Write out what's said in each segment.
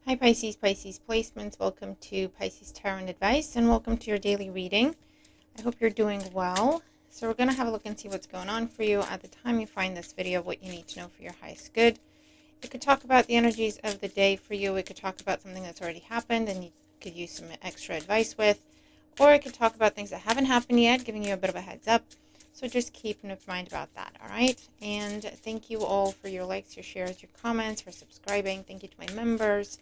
Hi Pisces, Pisces placements. Welcome to Pisces Tarot and Advice, and welcome to your daily reading. I hope you're doing well. So we're going to have a look and see what's going on for you at the time you find this video, what you need to know for your highest good. It could talk about the energies of the day for you. It could talk about something that's already happened and you could use some extra advice with. Or it could talk about things that haven't happened yet, giving you a bit of a heads up. So just keep in mind about that, all right? And thank you all for your likes, your shares, your comments, for subscribing. Thank you to my members.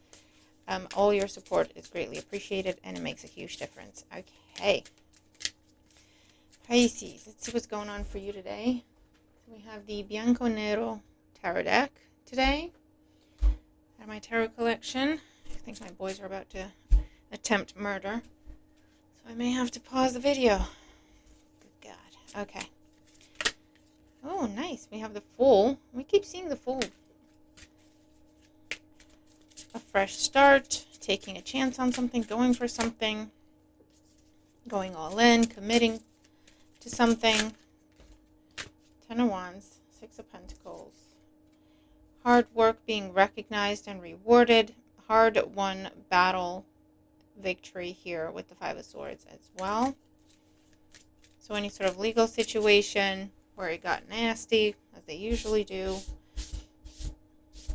All your support is greatly appreciated, and it makes a huge difference. Okay. Pisces, let's see what's going on for you today. We have the Bianco Nero tarot deck today out of my tarot collection. I think my boys are about to attempt murder, so I may have to pause the video. Good God. Okay. Oh, nice. We have the Fool. We keep seeing the Fool. A fresh start, taking a chance on something, going for something, going all in, committing to something. 10 of Wands, 6 of Pentacles. Hard work being recognized and rewarded. Hard-won battle victory here with the 5 of Swords as well. So any sort of legal situation where it got nasty, as they usually do,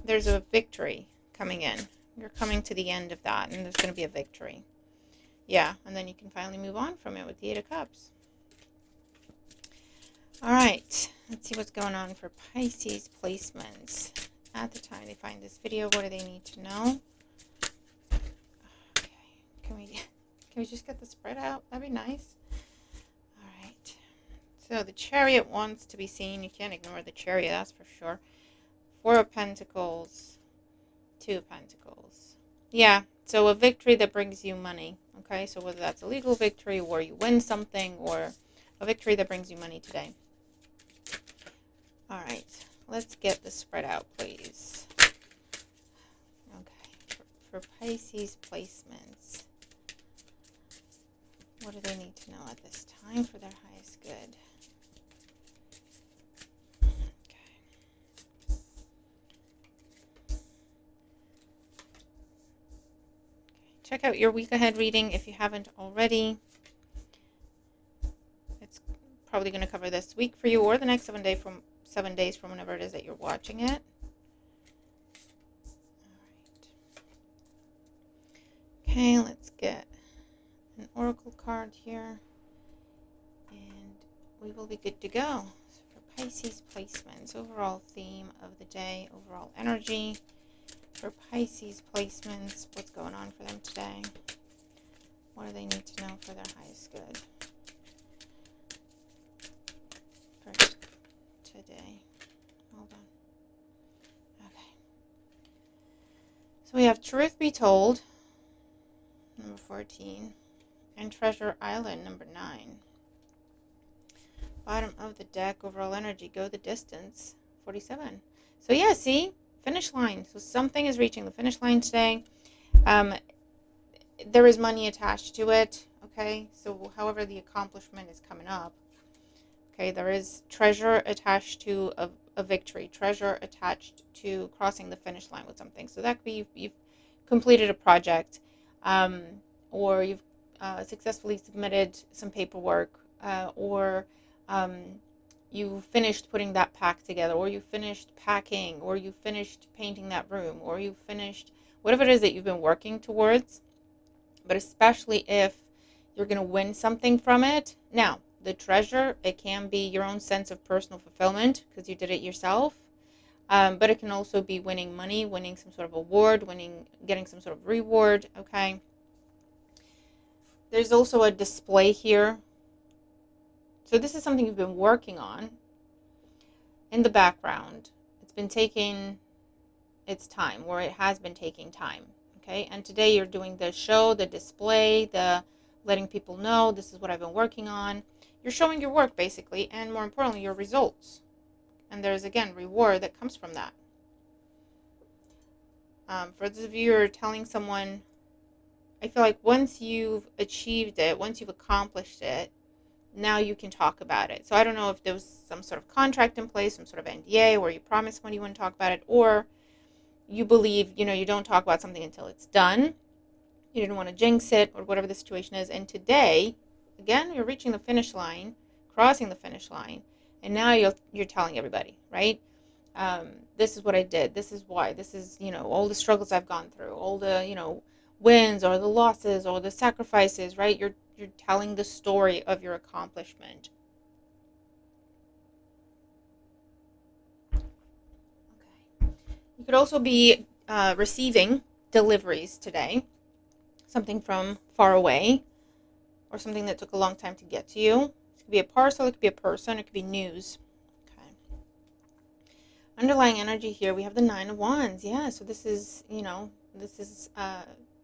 there's a victory coming in. You're coming to the end of that, and there's going to be a victory. Yeah, and then you can finally move on from it with the 8 of Cups. All right, let's see what's going on for Pisces placements. At the time they find this video, what do they need to know? Okay, can we just get the spread out? That'd be nice. All right, so the Chariot wants to be seen. You can't ignore the Chariot, that's for sure. 4 of Pentacles. 2 of Pentacles. Yeah, so a victory that brings you money. Okay, so whether that's a legal victory or you win something, or a victory that brings you money today. All right, let's get the spread out, please. Okay, for Pisces placements, what do they need to know at this time for their highest good? Check out your week ahead reading if you haven't already. It's probably going to cover this week for you, or the next 7 days from whenever it is that you're watching it. All right. Okay, let's get an oracle card here, and we will be good to go. So for Pisces placements, overall theme of the day, overall energy. For Pisces placements, what's going on for them today? What do they need to know for their highest good? First, today. Hold on. Okay. So we have Truth Be Told, number 14, and Treasure Island, number 9. Bottom of the deck, overall energy, go the distance, 47. So yeah, see? Finish line. So something is reaching the finish line today. There is money attached to it. Okay, so however the accomplishment is coming up. Okay, there is treasure attached to a victory. Treasure attached to crossing the finish line with something. So that could be you've completed a project, or you've successfully submitted some paperwork, or you finished putting that pack together, or you finished packing, or you finished painting that room, or you finished whatever it is that you've been working towards. But especially if you're going to win something from it. Now, the treasure, it can be your own sense of personal fulfillment because you did it yourself. But it can also be winning money, winning some sort of award, getting some sort of reward, okay? There's also a display here. So this is something you've been working on in the background. It's been taking its time, or it has been taking time, okay? And today you're doing the show, the display, the letting people know this is what I've been working on. You're showing your work, basically, and more importantly, your results. And there's, again, reward that comes from that. For those of you who are telling someone, I feel like once you've achieved it, once you've accomplished it, now you can talk about it. So I don't know if there was some sort of contract in place, some sort of NDA where you promised when you wouldn't talk about it, or you believe, you don't talk about something until it's done. You didn't want to jinx it or whatever the situation is. And today, again, you're reaching the finish line, crossing the finish line, and now you're telling everybody, right? This is what I did. This is why. This is, all the struggles I've gone through, all the, wins or the losses or the sacrifices, right? You're telling the story of your accomplishment. Okay. You could also be receiving deliveries today, something from far away or something that took a long time to get to you. It could be a parcel, it could be a person, it could be news. Okay. Underlying energy here, we have the Nine of Wands. Yeah, so this is,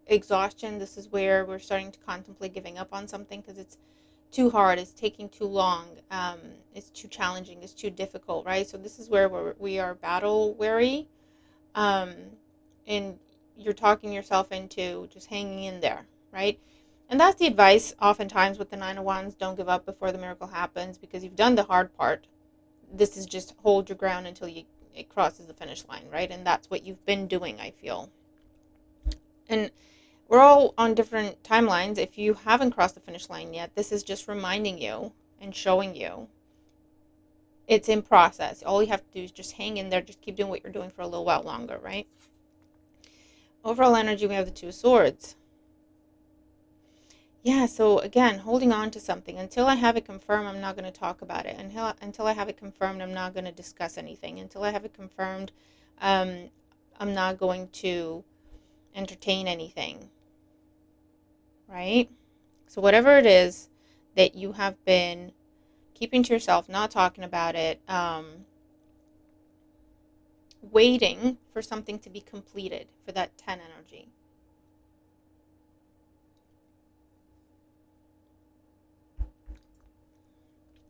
exhaustion. This is where we're starting to contemplate giving up on something because it's too hard, it's taking too long, it's too challenging, it's too difficult, right? So this is where we are battle weary, and you're talking yourself into just hanging in there, right? And that's the advice oftentimes with the Nine of Wands. Don't give up before the miracle happens because you've done the hard part. This is just hold your ground until it crosses the finish line, right? And that's what you've been doing, I feel. And we're all on different timelines. If you haven't crossed the finish line yet, this is just reminding you and showing you it's in process. All you have to do is just hang in there, just keep doing what you're doing for a little while longer, right? Overall energy, we have the Two of Swords. Yeah, so again, holding on to something. Until I have it confirmed, I'm not going to talk about it. Until I have it confirmed, I'm not going to discuss anything. Until I have it confirmed, I'm not going to entertain anything, right? So whatever it is that you have been keeping to yourself, not talking about it, waiting for something to be completed, for that 10 energy.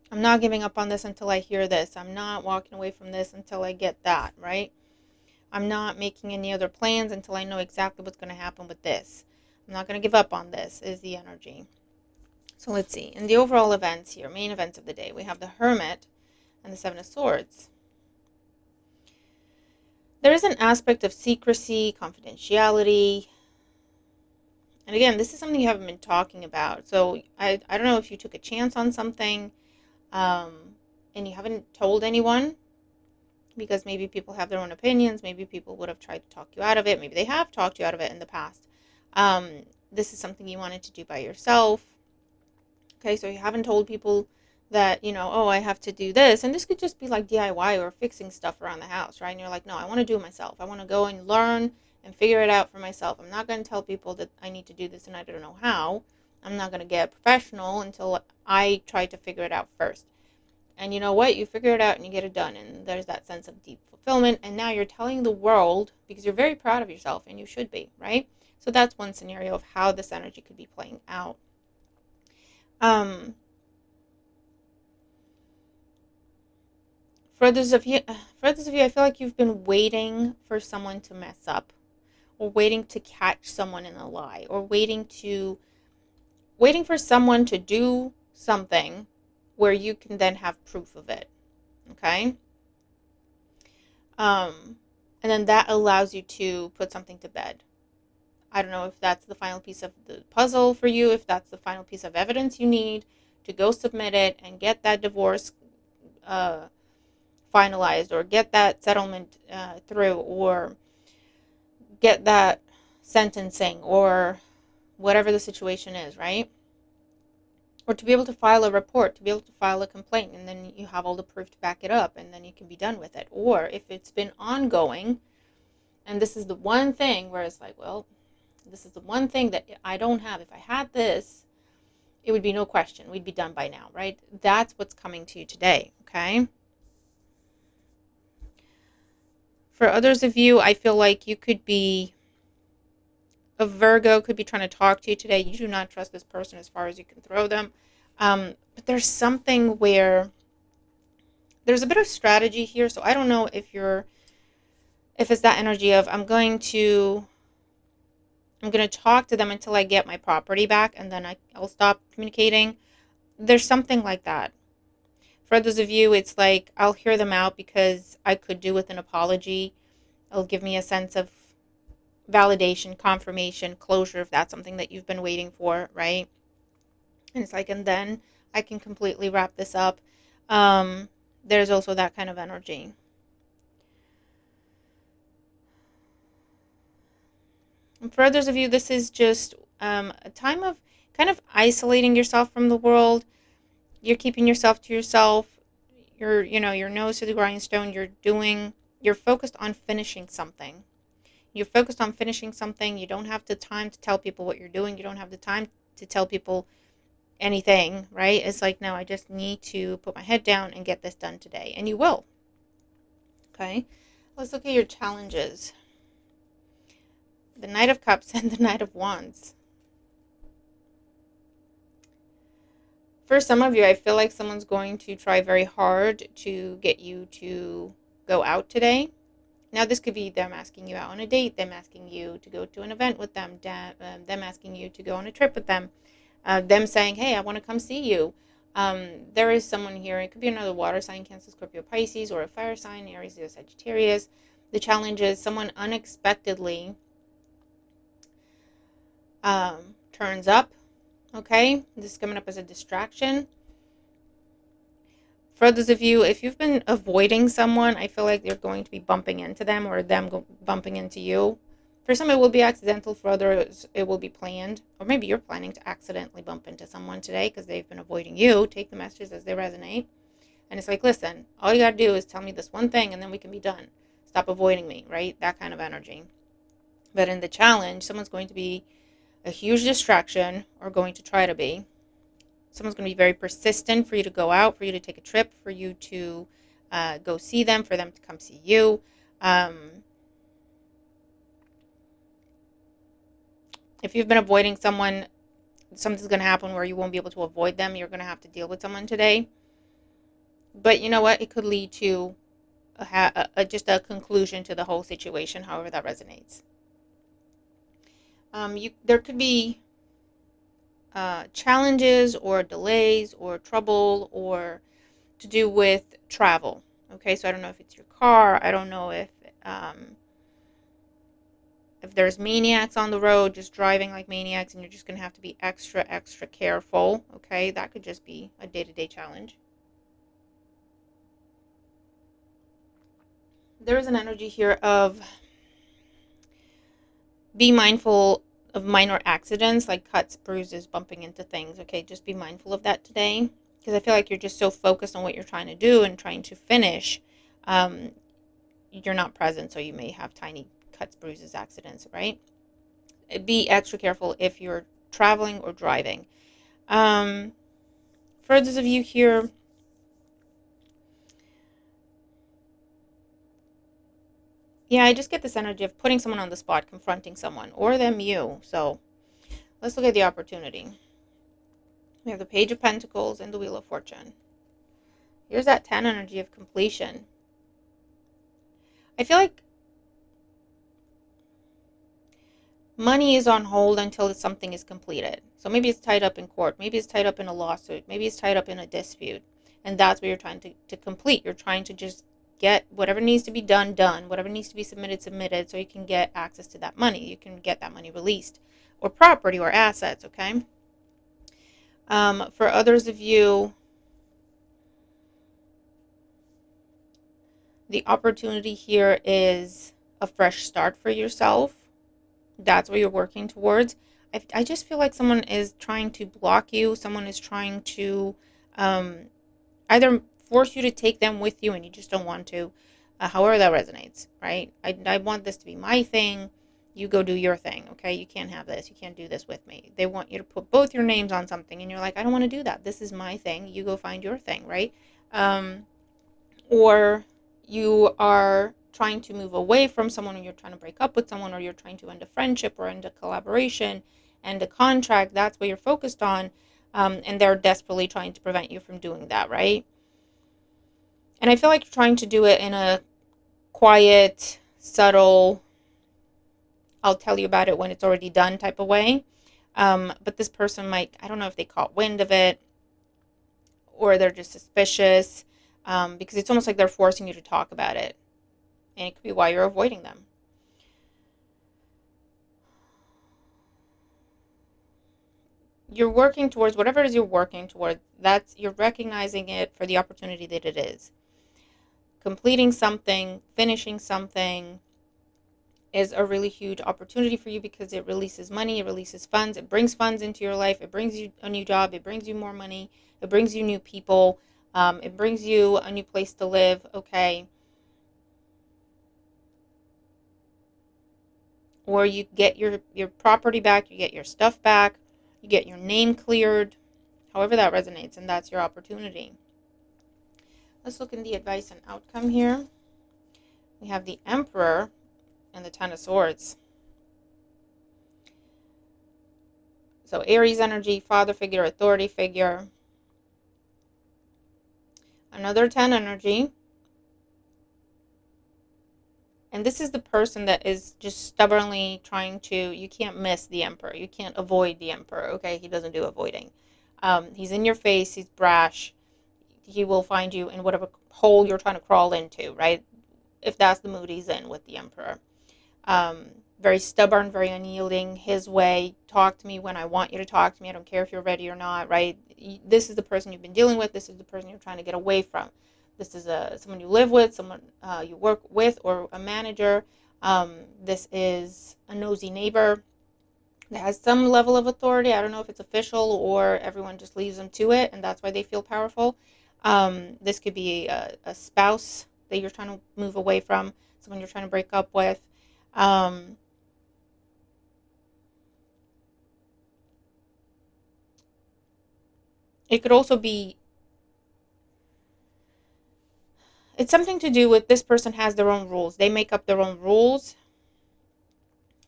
I'm not giving up on this until I hear this. I'm not walking away from this until I get that, right? I'm not making any other plans until I know exactly what's going to happen with this. I'm not going to give up on this, is the energy. So let's see. In the overall events here, main events of the day, we have the Hermit and the Seven of Swords. There is an aspect of secrecy, confidentiality. And again, this is something you haven't been talking about. So I don't know if you took a chance on something and you haven't told anyone, because maybe people have their own opinions. Maybe people would have tried to talk you out of it. Maybe they have talked you out of it in the past. This is something you wanted to do by yourself. Okay, so you haven't told people that, oh, I have to do this. And this could just be like DIY or fixing stuff around the house, right? And you're like, no, I want to do it myself. I want to go and learn and figure it out for myself. I'm not going to tell people that I need to do this and I don't know how. I'm not going to get a professional until I try to figure it out first. And you know what? You figure it out and you get it done. And there's that sense of deep fulfillment. And now you're telling the world, because you're very proud of yourself, and you should be, right? So that's one scenario of how this energy could be playing out. For others of you, I feel like you've been waiting for someone to mess up, or waiting to catch someone in a lie, or waiting for someone to do something where you can then have proof of it. Okay? And then that allows you to put something to bed. I don't know if that's the final piece of the puzzle for you, if that's the final piece of evidence you need to go submit it and get that divorce finalized, or get that settlement through, or get that sentencing, or whatever the situation is, right? Or to be able to file a report, to be able to file a complaint, and then you have all the proof to back it up, and then you can be done with it. Or if it's been ongoing, and this is the one thing where it's like, well, this is the one thing that I don't have. If I had this, it would be no question. We'd be done by now, right? That's what's coming to you today, okay? For others of you, I feel like you could be a Virgo, could be trying to talk to you today. You do not trust this person as far as you can throw them. But there's something where there's a bit of strategy here. So I don't know if it's that energy of I'm going to talk to them until I get my property back, and then I'll stop communicating. There's something like that. For others of you, it's like I'll hear them out because I could do with an apology. It'll give me a sense of validation, confirmation, closure, if that's something that you've been waiting for, right? And it's like, and then I can completely wrap this up. There's also that kind of energy. And for others of you, this is just a time of kind of isolating yourself from the world. You're keeping yourself to yourself. Your nose to the grindstone. You're focused on finishing something. You're focused on finishing something. You don't have the time to tell people what you're doing. You don't have the time to tell people anything, right? It's like, no, I just need to put my head down and get this done today. And you will. Okay? Let's look at your challenges. The Knight of Cups and the Knight of Wands. For some of you, I feel like someone's going to try very hard to get you to go out today. Now, this could be them asking you out on a date, them asking you to go to an event with them, them asking you to go on a trip with them, them saying, hey, I want to come see you. There is someone here, it could be another water sign, Cancer, Scorpio, Pisces, or a fire sign, Aries, or Sagittarius. The challenge is someone unexpectedly turns up. Okay, this is coming up as a distraction. For those of you, if you've been avoiding someone, I feel like you're going to be bumping into them or them bumping into you. For some, it will be accidental. For others, it will be planned. Or maybe you're planning to accidentally bump into someone today because they've been avoiding you. Take the messages as they resonate. And it's like, listen, all you got to do is tell me this one thing and then we can be done. Stop avoiding me, right? That kind of energy. But in the challenge, someone's going to be a huge distraction, or going to try to be. Someone's going to be very persistent for you to go out, for you to take a trip, for you to go see them, for them to come see you. If you've been avoiding someone, something's going to happen where you won't be able to avoid them. You're going to have to deal with someone today. But you know what? It could lead to just a conclusion to the whole situation, however that resonates. There could be challenges or delays or trouble or to do with travel. Okay, so I don't know if it's your car. I don't know if there's maniacs on the road just driving like maniacs and you're just going to have to be extra, extra careful. Okay, that could just be a day-to-day challenge. There is an energy here of be mindful of minor accidents like cuts, bruises, bumping into things. Okay, just be mindful of that today because I feel like you're just so focused on what you're trying to do and trying to finish. You're not present, so you may have tiny cuts, bruises, accidents, right? Be extra careful if you're traveling or driving. For those of you here, yeah, I just get this energy of putting someone on the spot, confronting someone, or them you. So let's look at the opportunity. We have the Page of Pentacles and the Wheel of Fortune. Here's that 10 energy of completion. I feel like money is on hold until something is completed. So maybe it's tied up in court. Maybe it's tied up in a lawsuit. Maybe it's tied up in a dispute. And that's what you're trying to complete. You're trying to just get whatever needs to be done, whatever needs to be submitted, so you can get access to that money. You can get that money released, or property or assets, okay? For others of you, the opportunity here is a fresh start for yourself. That's what you're working towards. I just feel like someone is trying to block you. Someone is trying to either force you to take them with you and you just don't want to, however that resonates, right? I want this to be my thing. You go do your thing, okay? You can't have this. You can't do this with me. They want you to put both your names on something and you're like, I don't want to do that. This is my thing. You go find your thing, right? Or you are trying to move away from someone, or you're trying to break up with someone, or you're trying to end a friendship or end a collaboration, end a contract. That's what you're focused on. And they're desperately trying to prevent you from doing that, right? And I feel like you're trying to do it in a quiet, subtle, I'll tell you about it when it's already done type of way. But this person might, I don't know if they caught wind of it or they're just suspicious, because it's almost like they're forcing you to talk about it. And it could be why you're avoiding them. You're working towards whatever it is you're working towards. You're recognizing it for the opportunity that it is. Completing something, finishing something is a really huge opportunity for you because it releases money, it releases funds, it brings funds into your life, it brings you a new job, it brings you more money, it brings you new people, it brings you a new place to live, okay? Or you get your property back, you get your stuff back, you get your name cleared, however that resonates, and that's your opportunity. Let's look in the advice and outcome here. We have the Emperor and the Ten of Swords. So Aries energy, father figure, authority figure. Another 10 energy. And this is the person that is just stubbornly trying to, you can't miss the Emperor. You can't avoid the Emperor, okay? He doesn't do avoiding. He's in your face. He's brash. He will find you in whatever hole you're trying to crawl into, right? If that's the mood he's in with the Emperor. Very stubborn, very unyielding, his way. Talk to me when I want you to talk to me. I don't care if you're ready or not, right? This is the person you've been dealing with. This is the person you're trying to get away from. This is someone you live with, someone you work with, or a manager. This is a nosy neighbor that has some level of authority. I don't know if it's official or everyone just leaves them to it, and that's why they feel powerful. This could be a spouse that you're trying to move away from, someone you're trying to break up with. It could also be, it's something to do with this person has their own rules. They make up their own rules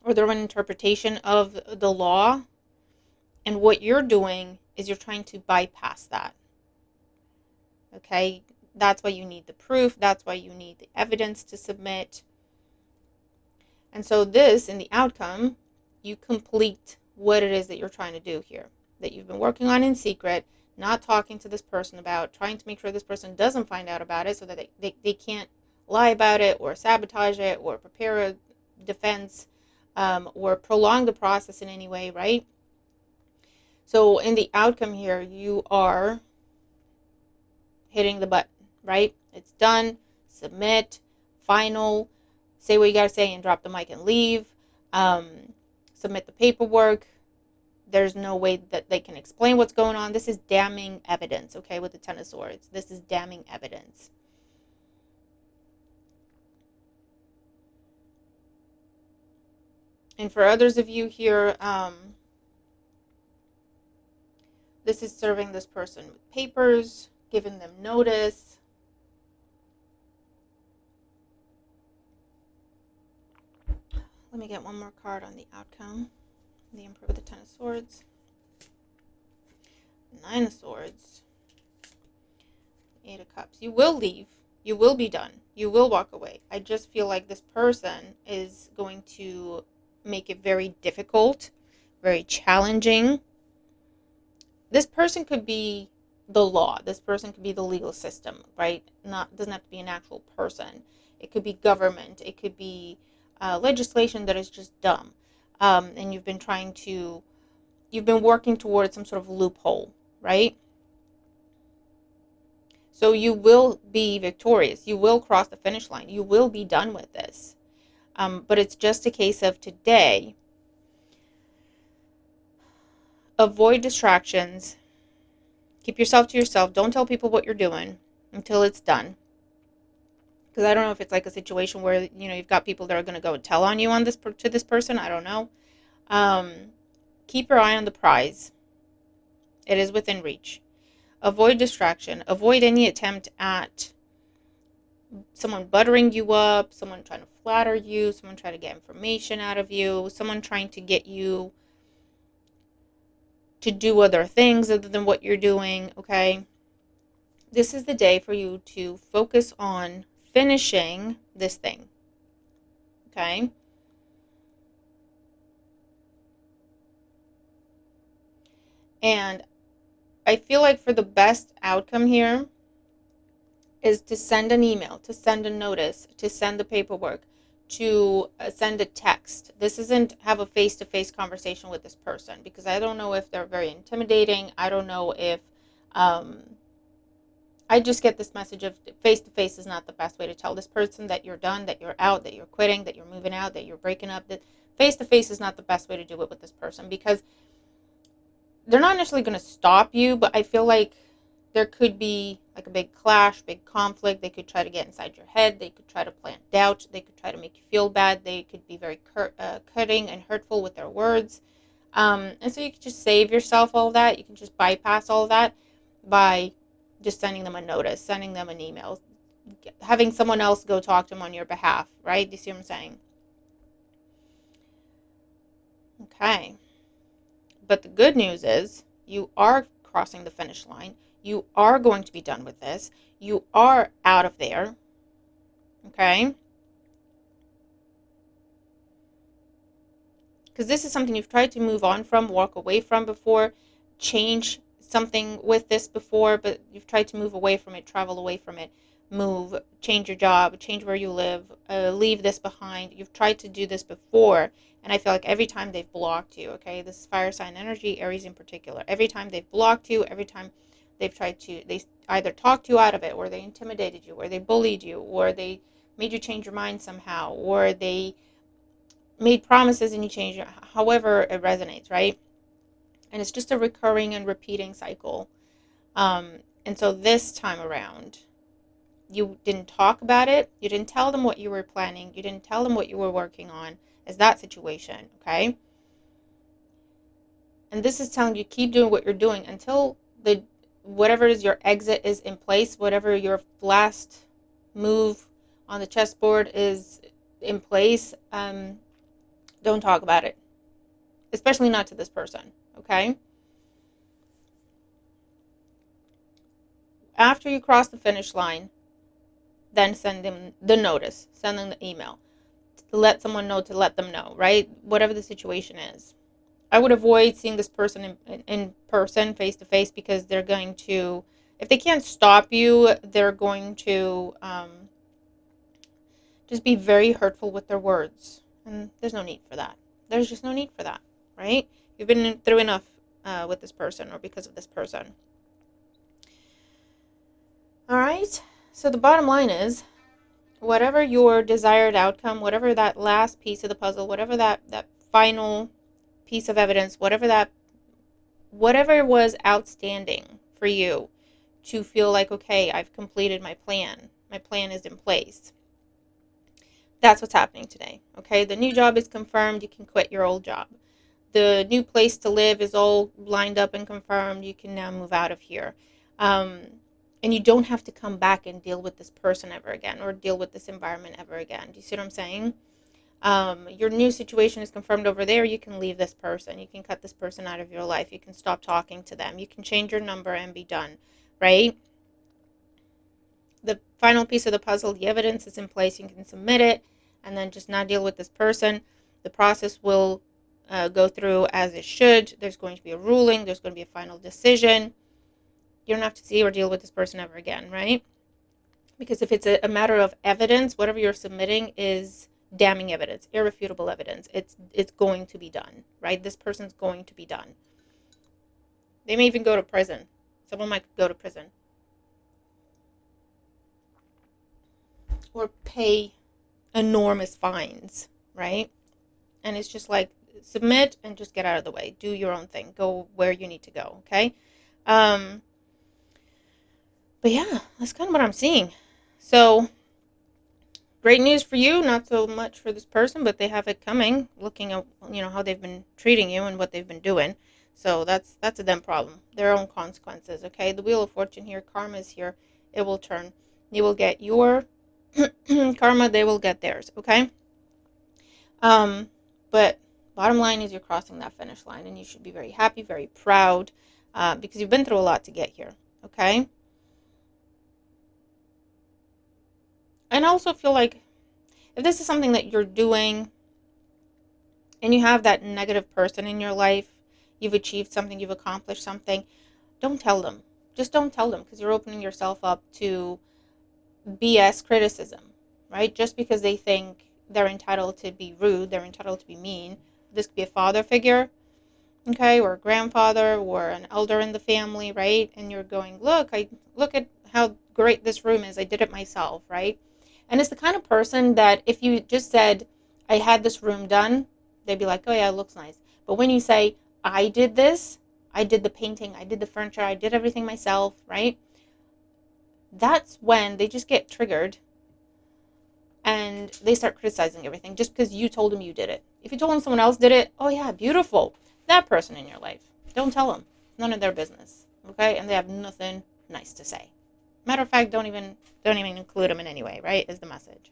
or their own interpretation of the law. And what you're doing is you're trying to bypass that. Okay? That's why you need the proof. That's why you need the evidence to submit. And so this, in the outcome, you complete what it is that you're trying to do here, that you've been working on in secret, not talking to this person about, trying to make sure this person doesn't find out about it so that they can't lie about it or sabotage it or prepare a defense or prolong the process in any way, right? So in the outcome here, you are hitting the button, right? It's done, submit, final, say what you got to say and drop the mic and leave, submit the paperwork. There's no way that they can explain what's going on. This is damning evidence, okay, with the Ten of Swords. This is damning evidence. And for others of you here, this is serving this person with papers, giving them notice. Let me get one more card on the outcome. The Emperor with the Ten of Swords. Nine of Swords. Eight of Cups. You will leave. You will be done. You will walk away. I just feel like this person is going to make it very difficult, very challenging. This person could be the law. This person could be the legal system, right? Doesn't have to be an actual person. It could be government. It could be legislation that is just dumb. And you've been working towards some sort of loophole, right? So you will be victorious. You will cross the finish line. You will be done with this. But it's just a case of today, avoid distractions. Keep yourself to yourself. Don't tell people what you're doing until it's done. Because I don't know if it's like a situation where, you've got people that are going to go tell on you to this person. I don't know. Keep your eye on the prize. It is within reach. Avoid distraction. Avoid any attempt at someone buttering you up, someone trying to flatter you, someone trying to get information out of you, someone trying to get you to do other things other than what you're doing, okay? This is the day for you to focus on finishing this thing, okay? And I feel like for the best outcome here, is to send an email, to send a notice, to send the paperwork, to send a text. This isn't have a face-to-face conversation with this person, because I don't know if they're very intimidating. I don't know if um, I just get this message of face-to-face is not the best way to tell this person that you're done, that you're out, that you're quitting, that you're moving out, that you're breaking up. That face-to-face is not the best way to do it with this person, because they're not necessarily going to stop you, but I feel like there could be like a big clash, big conflict. They could try to get inside your head. They could try to plant doubt. They could try to make you feel bad. They could be very cutting and hurtful with their words. And so you can just save yourself all that. You can just bypass all that by just sending them a notice, sending them an email, having someone else go talk to them on your behalf, right? Do you see what I'm saying? Okay. But the good news is you are crossing the finish line. You are going to be done with this. You are out of there. Okay? Because this is something you've tried to move on from, walk away from before, change something with this before, but you've tried to move away from it, travel away from it, move, change your job, change where you live, leave this behind. You've tried to do this before, and I feel like every time they've blocked you, okay, this is fire sign energy, Aries in particular, every time they've blocked you, every time they've tried to, they either talked you out of it, or they intimidated you, or they bullied you, or they made you change your mind somehow, or they made promises and you changed it, however it resonates, right? And it's just a recurring and repeating cycle. And so this time around, you didn't talk about it. You didn't tell them what you were planning. You didn't tell them what you were working on as that situation, okay? And this is telling you keep doing what you're doing until the whatever is your exit is in place, whatever your last move on the chessboard is in place. Don't talk about it, especially not to this person, okay? After you cross the finish line, then send them the notice, send them the email, to let someone know, to let them know, right? Whatever the situation is. I would avoid seeing this person in person, face to face, because they're going to, if they can't stop you, they're going to just be very hurtful with their words. And there's no need for that. There's just no need for that, right? You've been through enough with this person or because of this person. All right? So the bottom line is, whatever your desired outcome, whatever that last piece of the puzzle, whatever that final piece of evidence, whatever was outstanding for you to feel like, okay, I've completed my plan. My plan is in place. That's what's happening today. Okay, the new job is confirmed. You can quit your old job. The new place to live is all lined up and confirmed. You can now move out of here. Um, and you don't have to come back and deal with this person ever again, or deal with this environment ever again. Do you see what I'm saying? Your new situation is confirmed over there. You can leave this person. You can cut this person out of your life. You can stop talking to them. You can change your number and be done, right? The final piece of the puzzle, the evidence is in place. You can submit it and then just not deal with this person. The process will go through as it should. There's going to be a ruling. There's going to be a final decision. You don't have to see or deal with this person ever again, right? Because if it's a matter of evidence, whatever you're submitting is damning evidence, irrefutable evidence. It's going to be done, right? This person's going to be done. They may even go to prison. Someone might go to prison. Or pay enormous fines, right? And it's just like, submit and just get out of the way. Do your own thing. Go where you need to go, okay? But yeah, that's kind of what I'm seeing. So, great news for you, not so much for this person, but they have it coming, looking at, how they've been treating you and what they've been doing. So that's a them problem, their own consequences, okay? The Wheel of Fortune here, karma is here, it will turn. You will get your karma, they will get theirs, okay? But bottom line is you're crossing that finish line, and you should be very happy, very proud, because you've been through a lot to get here, okay? And I also feel like if this is something that you're doing and you have that negative person in your life, you've achieved something, you've accomplished something, don't tell them. Just don't tell them, because you're opening yourself up to BS criticism, right? Just because they think they're entitled to be rude, they're entitled to be mean. This could be a father figure, okay, or a grandfather or an elder in the family, right? And you're going, look at how great this room is. I did it myself, right? And it's the kind of person that if you just said, I had this room done, they'd be like, oh yeah, it looks nice. But when you say, I did this, I did the painting, I did the furniture, I did everything myself, right? That's when they just get triggered and they start criticizing everything just because you told them you did it. If you told them someone else did it, oh yeah, beautiful. That person in your life, don't tell them. None of their business, okay? And they have nothing nice to say. Matter of fact, don't even include them in any way, right? Is the message.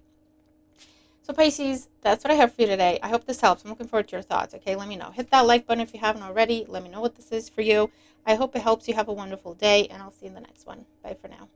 So Pisces, that's what I have for you today. I hope this helps. I'm looking forward to your thoughts. Okay, let me know. Hit that like button if you haven't already. Let me know what this is for you. I hope it helps you. Have a wonderful day, and I'll see you in the next one. Bye for now.